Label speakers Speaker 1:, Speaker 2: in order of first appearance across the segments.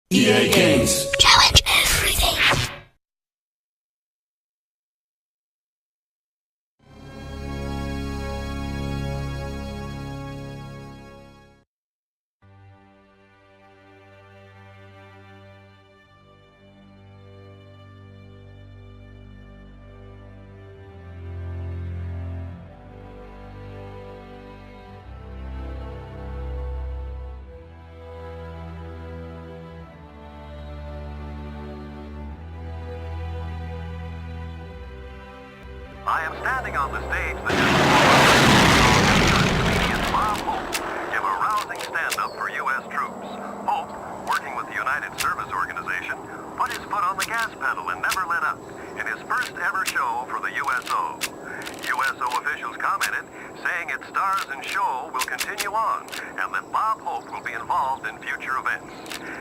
Speaker 1: EA Games.
Speaker 2: Challenge everything.
Speaker 3: I am standing on the stage that is comedian Bob Hope give a rousing stand-up for U.S. troops. Hope, working with the United Service Organization, put his foot on the gas pedal and never let up in his first ever show for the USO. USO officials commented, saying its stars and show will continue on and that Bob Hope will be involved in future events.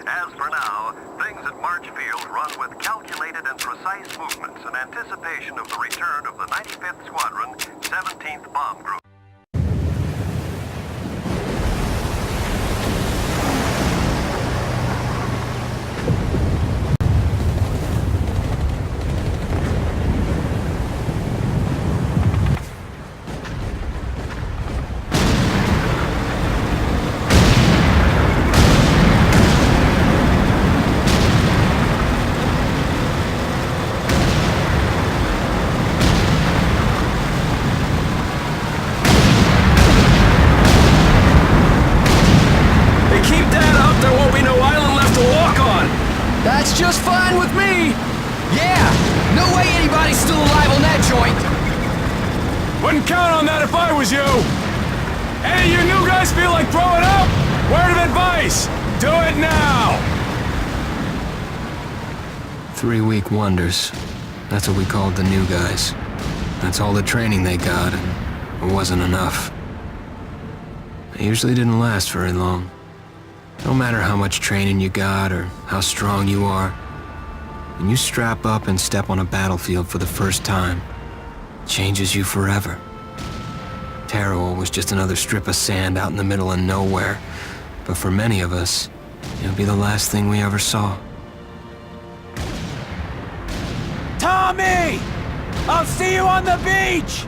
Speaker 3: As for now, things at March Field run with calculated and precise movements in anticipation of the return of the 95th Squadron, 17th Bomb Group.
Speaker 4: That's just fine with me! Yeah! No way anybody's still alive on that joint!
Speaker 5: Wouldn't count on that if I was you! Any of you new guys feel like throwing up? Word of advice! Do it now!
Speaker 6: 3-week wonders. That's what we called the new guys. That's all the training they got, and it wasn't enough. It usually didn't last very long. No matter how much training you got or how strong you are, when you strap up and step on a battlefield for the first time, it changes you forever. Terror was just another strip of sand out in the middle of nowhere, but for many of us, it would be the last thing we ever saw.
Speaker 5: Tommy! I'll see you on the beach!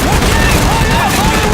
Speaker 4: We're getting hung up on the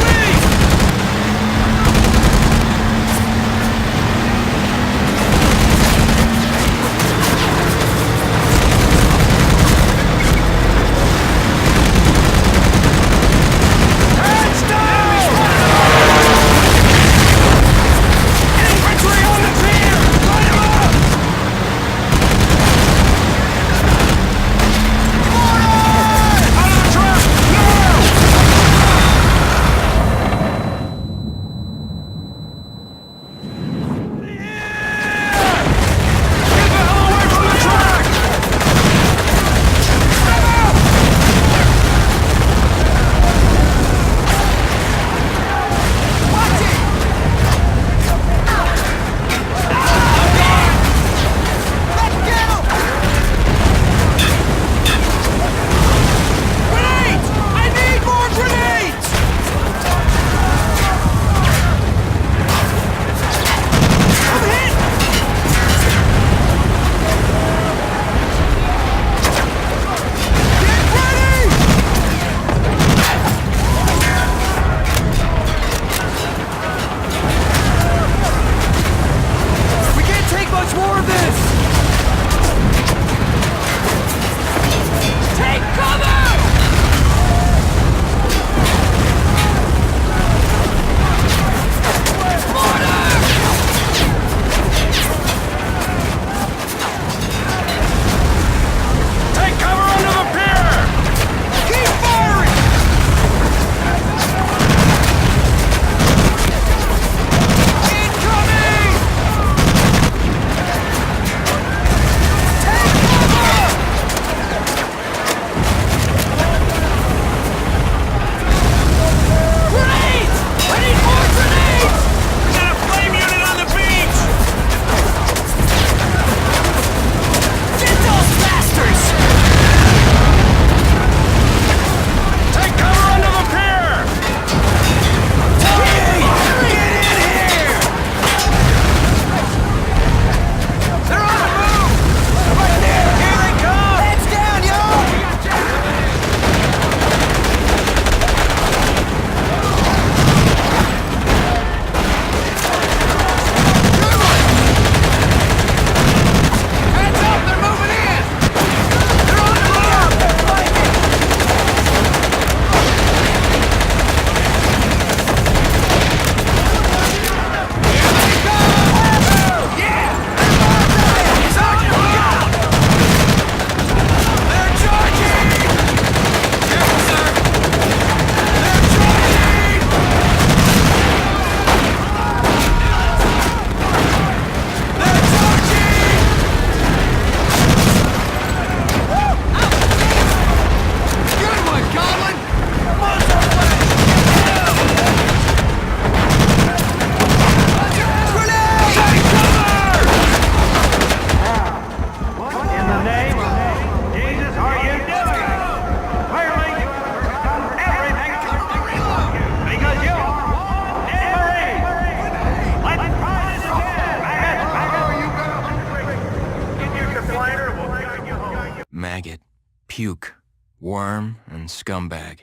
Speaker 6: maggot, puke, worm, and scumbag.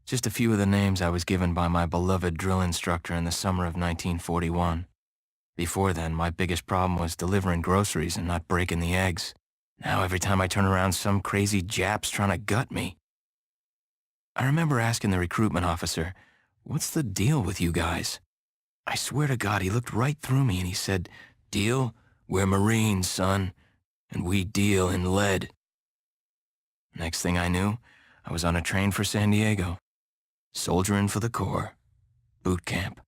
Speaker 6: Just a few of the names I was given by my beloved drill instructor in the summer of 1941. Before then, my biggest problem was delivering groceries and not breaking the eggs. Now every time I turn around, some crazy Jap's trying to gut me. I remember asking the recruitment officer, "What's the deal with you guys?" I swear to God, he looked right through me and he said, "Deal? We're Marines, son, and we deal in lead." Next thing I knew, I was on a train for San Diego, soldiering for the Corps, boot camp.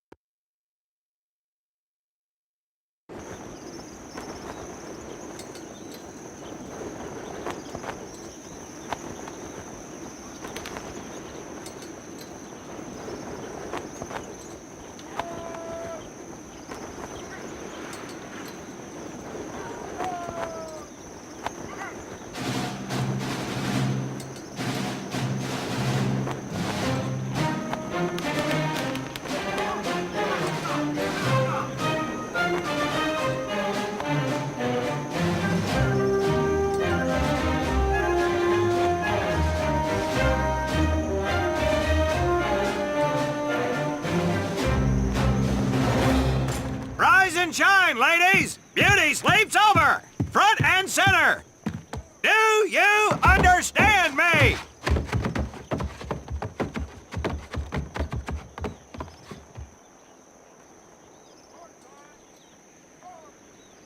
Speaker 1: Shine, ladies! Beauty sleeps over! Front and center! Do you understand me?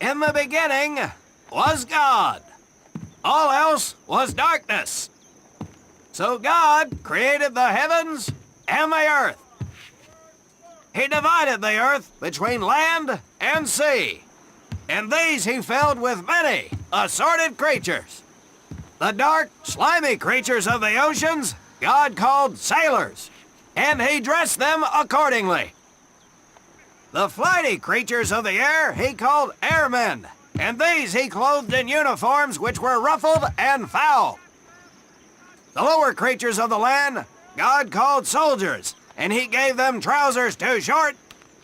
Speaker 1: In the beginning was God. All else was darkness. So God created the heavens and the earth. He divided the earth between land and sea, and these he filled with many assorted creatures. The dark, slimy creatures of the oceans God called sailors, and he dressed them accordingly. The flighty creatures of the air he called airmen, and these he clothed in uniforms which were ruffled and foul. The lower creatures of the land God called soldiers, and he gave them trousers too short,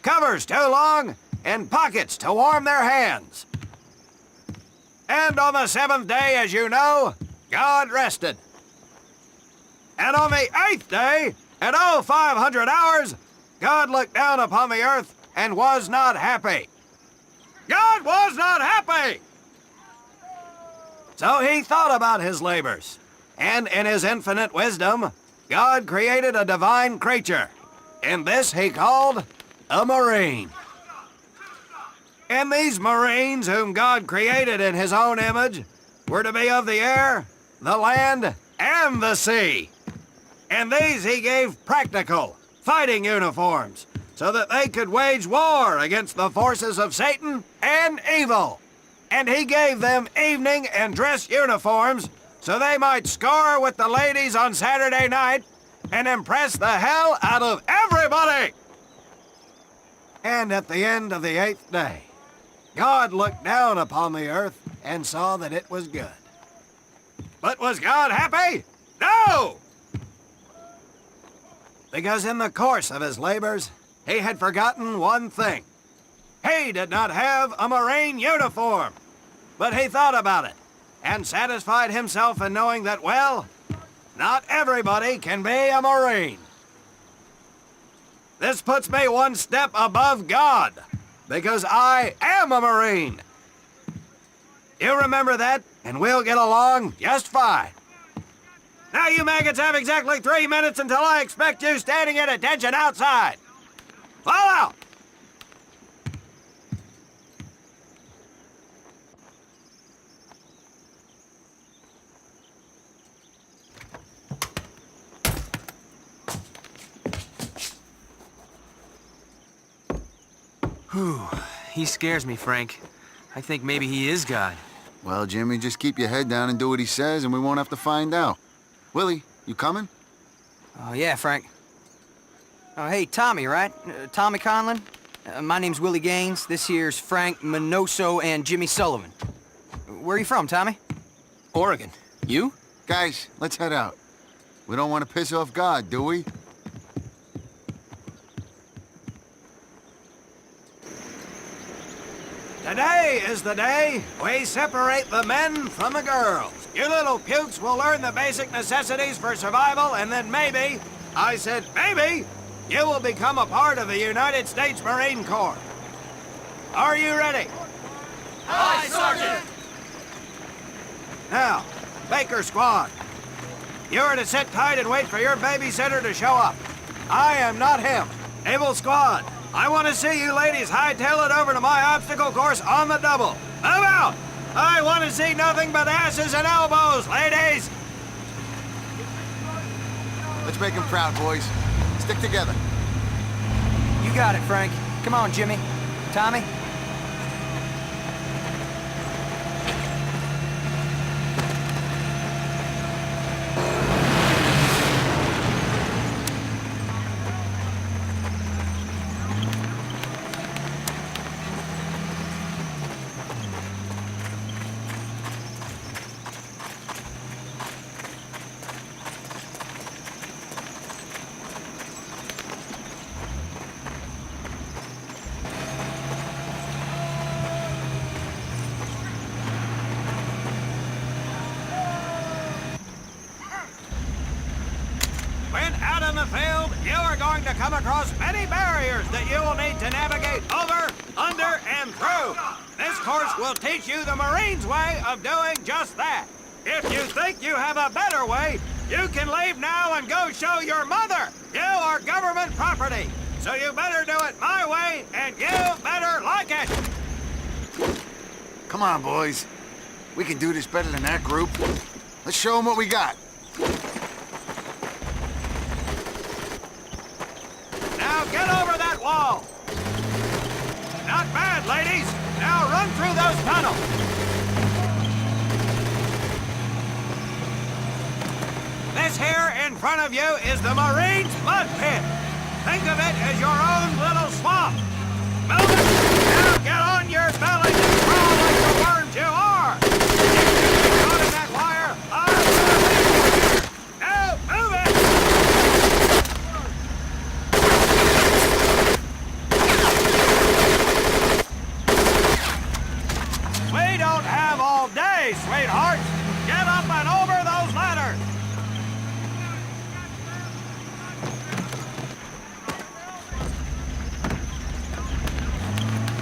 Speaker 1: covers too long, and pockets to warm their hands. And on the seventh day, as you know, God rested. And on the eighth day, at 0500 hours, God looked down upon the earth and was not happy. God was not happy! So he thought about his labors, and in his infinite wisdom, God created a divine creature, and this he called a Marine. And these Marines, whom God created in his own image, were to be of the air, the land, and the sea. And these he gave practical, fighting uniforms, so that they could wage war against the forces of Satan and evil. And he gave them evening and dress uniforms, so they might score with the ladies on Saturday night and impress the hell out of everybody. And at the end of the eighth day, God looked down upon the earth and saw that it was good. But was God happy? No! Because in the course of his labors, he had forgotten one thing. He did not have a Marine uniform, but he thought about it and satisfied himself in knowing that, well, not everybody can be a Marine. This puts me one step above God, because I am a Marine. You remember that, and we'll get along just fine. Now you maggots have exactly 3 minutes until I expect you standing at attention outside. Fall out!
Speaker 2: Whew. He scares me, Frank. I think maybe he is God.
Speaker 7: Well, Jimmy, just keep your head down and do what he says, and we won't have to find out. Willie, you coming?
Speaker 2: Oh, yeah, Frank. Oh, hey, Tommy, right? Tommy Conlon? My name's Willie Gaines. This here's Frank Minoso and Jimmy Sullivan. Where are you from, Tommy?
Speaker 6: Oregon. You?
Speaker 7: Guys, let's head out. We don't want to piss off God, do we?
Speaker 1: Today is the day we separate the men from the girls. You little pukes will learn the basic necessities for survival, and then maybe, I said maybe, you will become a part of the United States Marine Corps. Are you ready?
Speaker 4: Aye, Sergeant!
Speaker 1: Now, Baker Squad, you are to sit tight and wait for your babysitter to show up. I am not him. Able Squad, I want to see you ladies hightail it over to my obstacle course on the double. Move out! I want to see nothing but asses and elbows, ladies!
Speaker 7: Let's make him proud, boys. Stick together.
Speaker 2: You got it, Frank. Come on, Jimmy. Tommy?
Speaker 1: When out in the field, you are going to come across many barriers that you will need to navigate over, under, and through. This course will teach you the Marines' way of doing just that. If you think you have a better way, you can leave now and go show your mother. You are government property, so you better do it my way, and you better like it.
Speaker 7: Come on, boys. We can do this better than that group. Let's show them what we got.
Speaker 1: Now get over that wall. Not bad, ladies. Now run through those tunnels. This here in front of you is the Marines' mud pit. Think of it as your own little swamp. Move it. Now get on your belly and crawl like the worms you are. If you get caught in that wire, I'll leave you. Now move it. We don't have all day, sweethearts. Get up and over those ladders.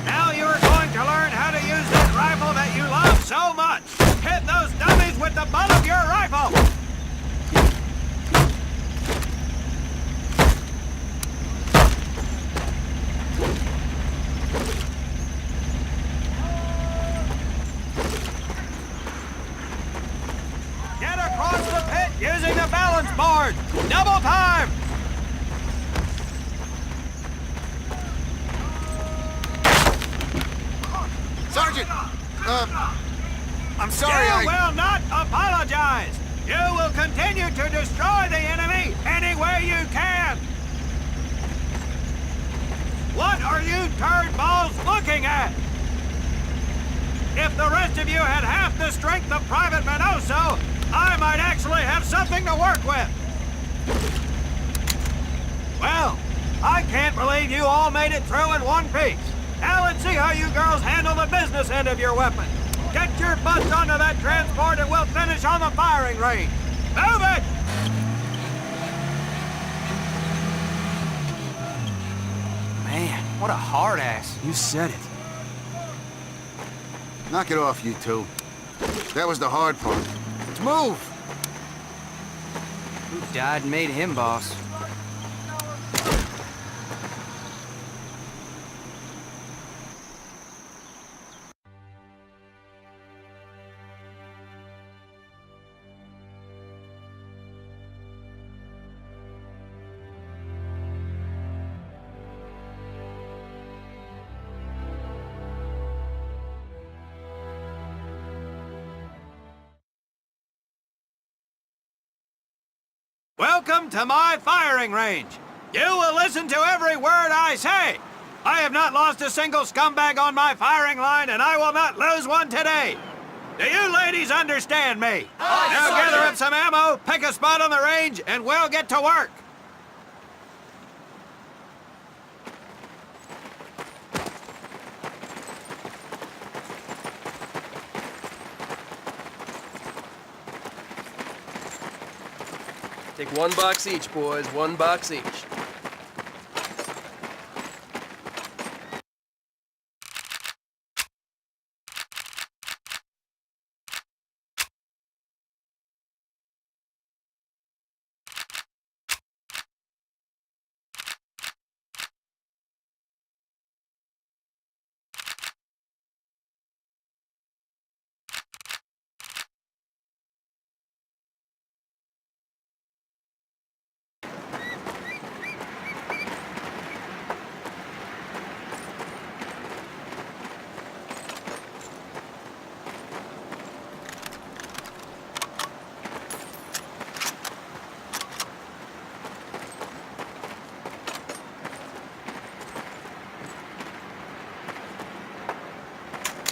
Speaker 1: Now you are going to learn how to use that rifle that you love so much. Hit those dummies with the butt of your rifle. Get across the pit using the balance board. Double time.
Speaker 7: Sergeant! I'm sorry,
Speaker 1: You will not apologize. You will continue to destroy the enemy any way you can. What are you turd balls looking at? If the rest of you had half the strength of Private Minoso, I might actually have something to work with. Well, I can't believe you all made it through in one piece. Now let's see how you girls handle the business end of your weapon. Get your butts onto that transport and we'll finish on the firing range. Move it!
Speaker 2: Man, what a hard ass.
Speaker 4: You said it.
Speaker 7: Knock it off, you two. That was the hard part. Let's move!
Speaker 2: Who died and made him boss?
Speaker 1: Welcome to my firing range. You will listen to every word I say. I have not lost a single scumbag on my firing line, and I will not lose one today. Do you ladies understand me? Now gather up some ammo, pick a spot on the range, and we'll get to work.
Speaker 8: Take one box each, boys. One box each.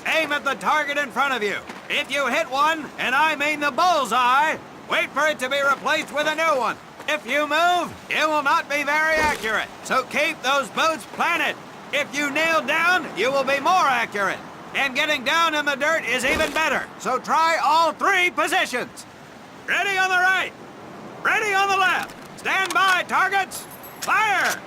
Speaker 1: Aim at the target in front of you. If you hit one, and I mean the bullseye, wait for it to be replaced with a new one. If you move, it will not be very accurate. So keep those boats planted. If you nail down, you will be more accurate. And getting down in the dirt is even better. So try all 3 positions. Ready on the right. Ready on the left. Stand by, targets. Fire!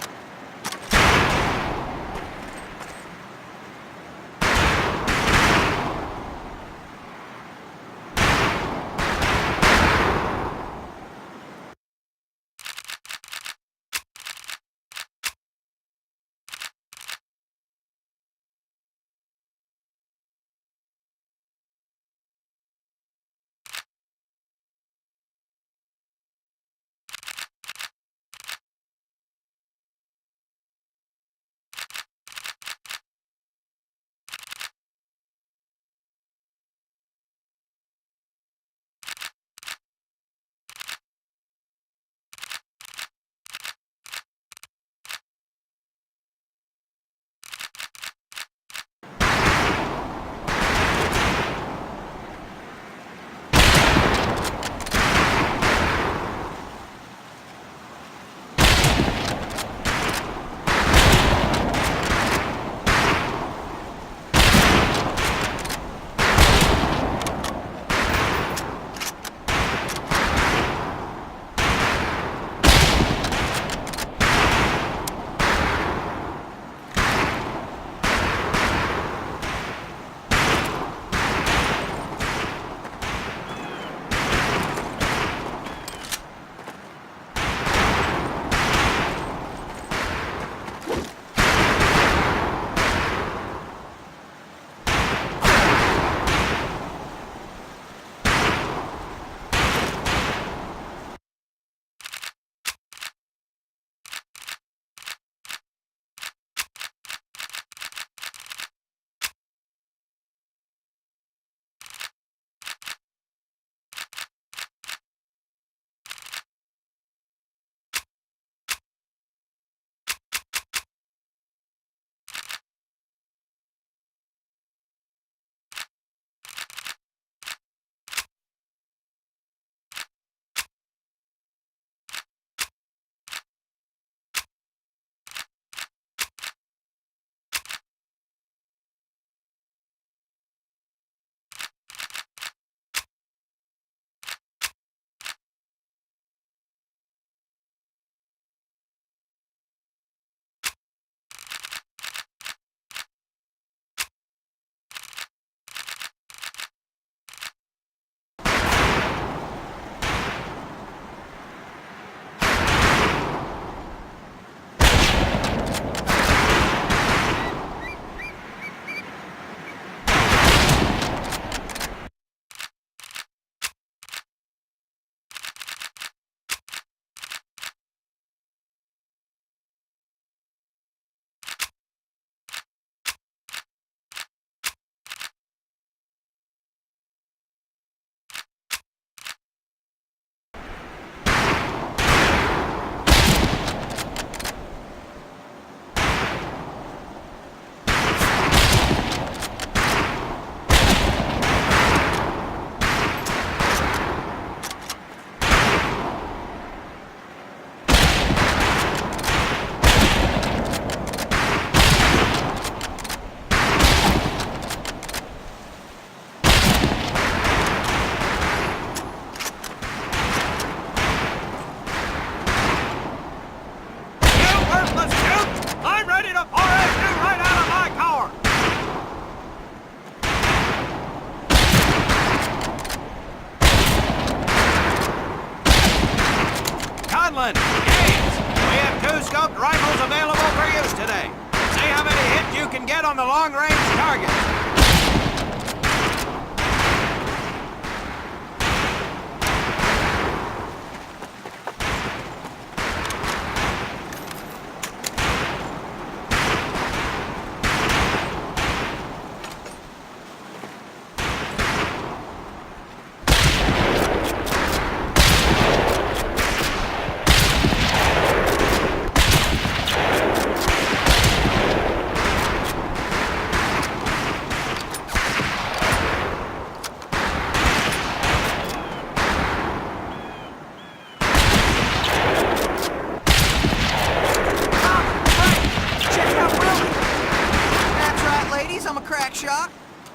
Speaker 1: Conlon, Gaines, we have 2 scoped rifles available for use today. See how many hits you can get on the long-range target.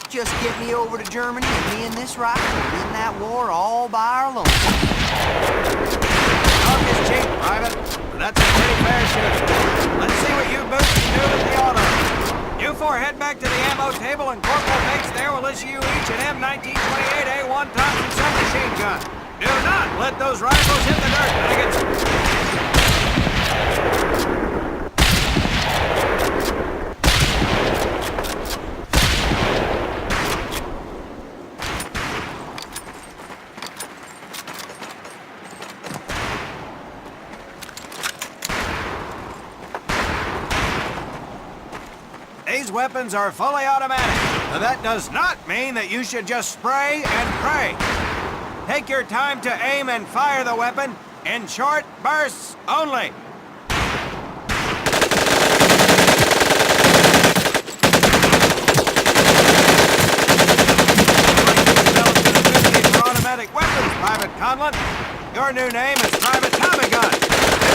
Speaker 2: Just get me over to Germany and me and this rifle will win that war all by our lonesome.
Speaker 1: Talk is cheap, Private, but that's a pretty fair shoot. Let's see what you boots can do with the auto. You 4 head back to the ammo table and Corporal Bates there will issue you each an M1928A1 Thompson submachine gun. Do not let those rifles hit the dirt, maggots. These weapons are fully automatic, but that does not mean that you should just spray and pray. Take your time to aim and fire the weapon in short bursts only. For automatic weapons, Private Conlon. Your new name is Private Tommy Gun. Do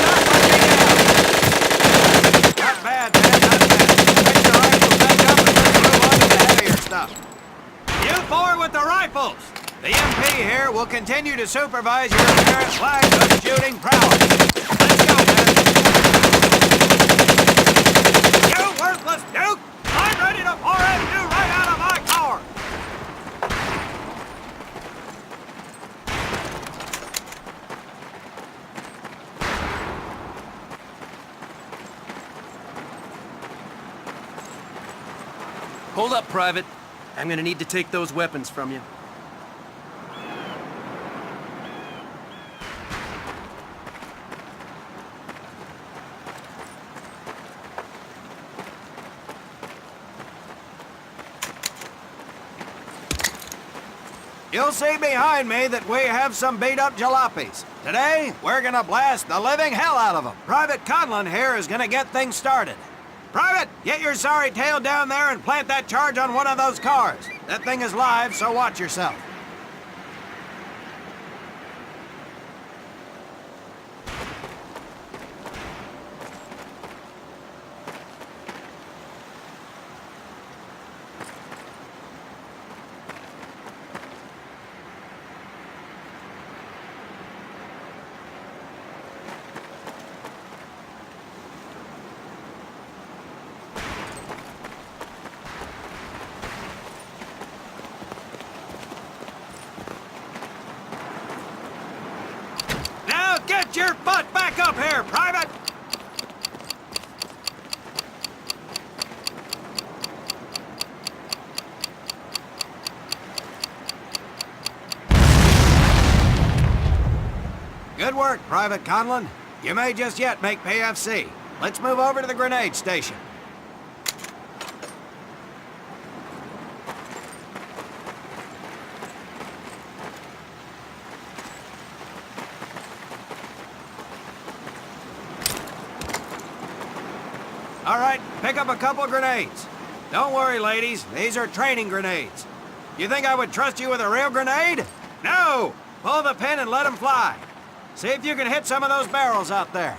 Speaker 1: not let me down. Not bad, man, not bad. Stuff. You 4 with the rifles! The MP here will continue to supervise your apparent lack of shooting prowess. Let's go, man. You worthless duke! I'm ready to pour at you right out of my car!
Speaker 8: Hold up, Private. I'm gonna need to take those weapons from you.
Speaker 1: You'll see behind me that we have some beat-up jalopies. Today, we're gonna blast the living hell out of them. Private Conlon here is gonna get things started. Private, get your sorry tail down there and plant that charge on one of those cars. That thing is live, so watch yourself. Get your butt back up here, Private! Good work, Private Conlon. You may just yet make PFC. Let's move over to the grenade station. All right, pick up a couple grenades. Don't worry, ladies. These are training grenades. You think I would trust you with a real grenade? No! Pull the pin and let them fly. See if you can hit some of those barrels out there.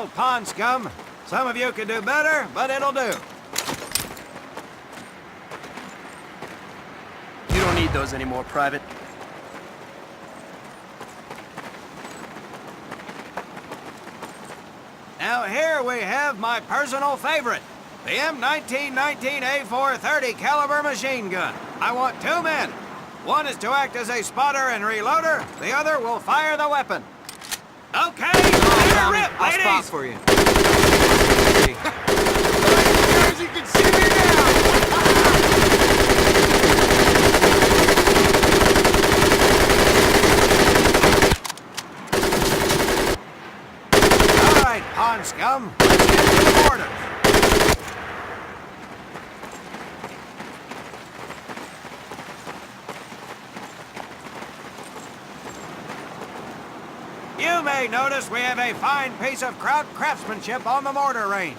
Speaker 1: Well, pond scum, some of you could do better, but it'll do.
Speaker 8: You don't need those anymore, Private.
Speaker 1: Now here we have my personal favorite, the M1919A4 30 caliber machine gun. I want 2 men. One is to act as a spotter and reloader, the other will fire the weapon. Okay,
Speaker 2: Tommy,
Speaker 1: rip,
Speaker 2: I'll spot
Speaker 1: ladies!
Speaker 2: for you.
Speaker 7: Guys, you can see me now!
Speaker 1: All right, pond scum, let's get to the border. You may notice we have a fine piece of craftsmanship on the mortar range.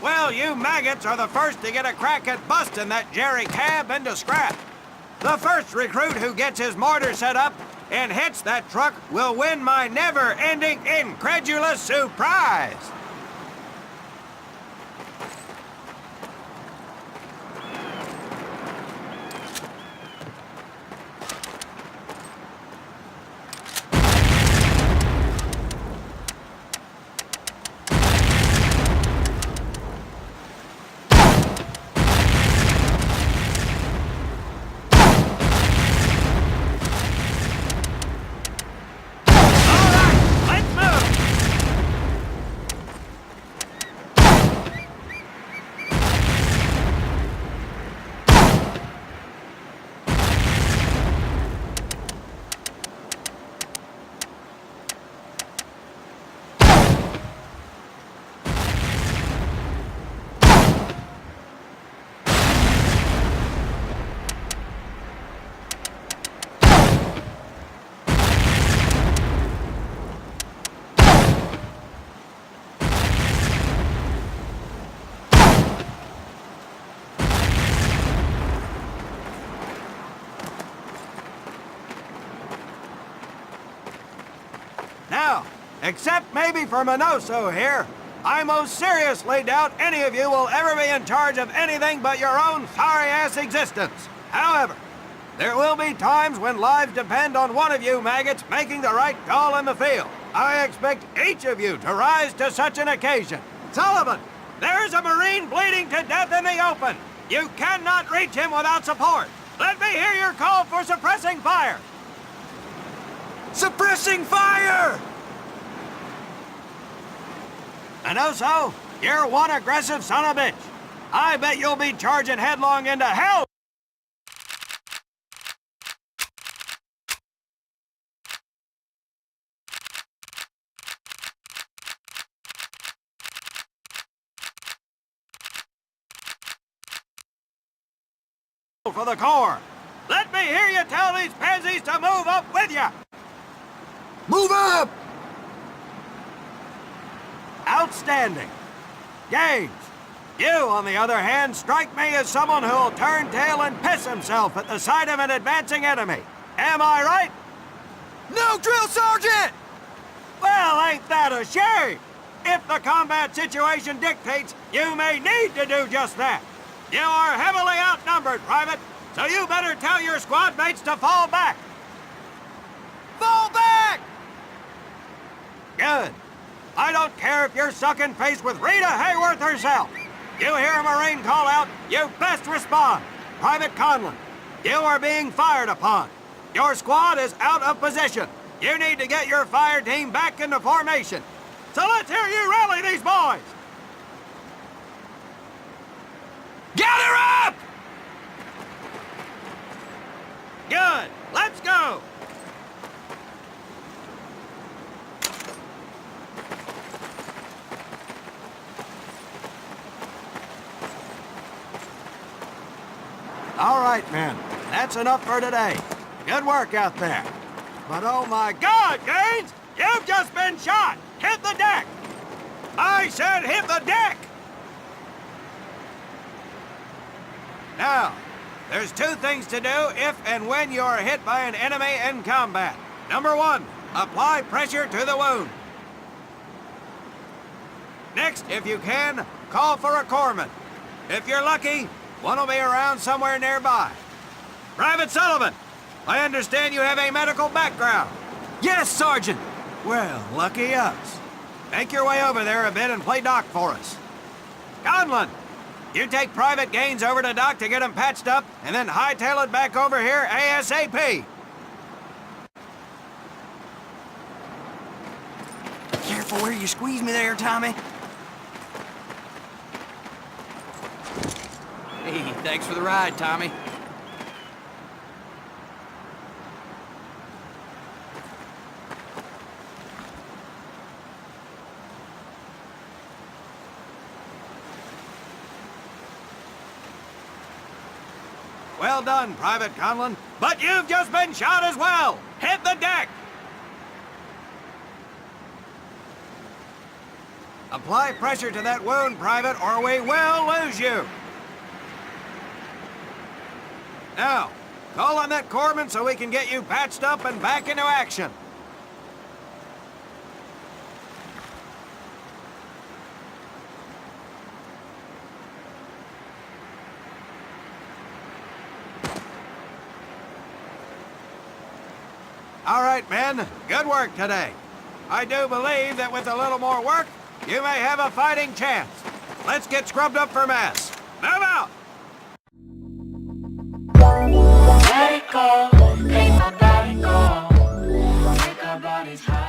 Speaker 1: Well, you maggots are the first to get a crack at busting that Jerry cab into scrap. The first recruit who gets his mortar set up and hits that truck will win my never-ending incredulous surprise. Now, except maybe for Minoso here, I most seriously doubt any of you will ever be in charge of anything but your own sorry-ass existence. However, there will be times when lives depend on one of you maggots making the right call in the field. I expect each of you to rise to such an occasion. Sullivan, there's a Marine bleeding to death in the open. You cannot reach him without support. Let me hear your call for suppressing fire. Suppressing fire! Minoso, you're one aggressive son of a bitch. I bet you'll be charging headlong into hell. For the Corps. Let me hear you tell these pansies to move up with you. Move up! Outstanding. Gaines, you, on the other hand, strike me as someone who'll turn tail and piss himself at the sight of an advancing enemy. Am I right? No, drill sergeant! Well, ain't that a shame? If the combat situation dictates, you may need to do just that. You are heavily outnumbered, Private, so you better tell your squad mates to fall back. Fall back! Good. I don't care if you're sucking face with Rita Hayworth herself. You hear a Marine call out, you best respond. Private Conlon, you are being fired upon. Your squad is out of position. You need to get your fire team back into formation. So let's hear you rally these boys. Gather up! Good. Let's go. All right, men. That's enough for today. Good work out there. But oh my God, Gaines! You've just been shot! Hit the deck! I said hit the deck! Now, there's 2 things to do if and when you are hit by an enemy in combat. Number 1, apply pressure to the wound. Next, if you can, call for a corpsman. If you're lucky, one will be around somewhere nearby. Private Sullivan, I understand you have a medical background.
Speaker 2: Yes, Sergeant!
Speaker 1: Well, lucky us. Make your way over there a bit and play doc for us. Conlon, you take Private Gaines over to Doc to get him patched up, and then hightail it back over here ASAP.
Speaker 2: Careful where you squeeze me there, Tommy. Hey, thanks for the ride, Tommy.
Speaker 1: Well done, Private Conlon, but you've just been shot as well. Hit the deck. Apply pressure to that wound, Private, or we will lose you. Now, call on that corpsman so we can get you patched up and back into action. All right, men, good work today. I do believe that with a little more work, you may have a fighting chance. Let's get scrubbed up for mass. Move out!
Speaker 9: Let it go, make my body go. Make our bodies high.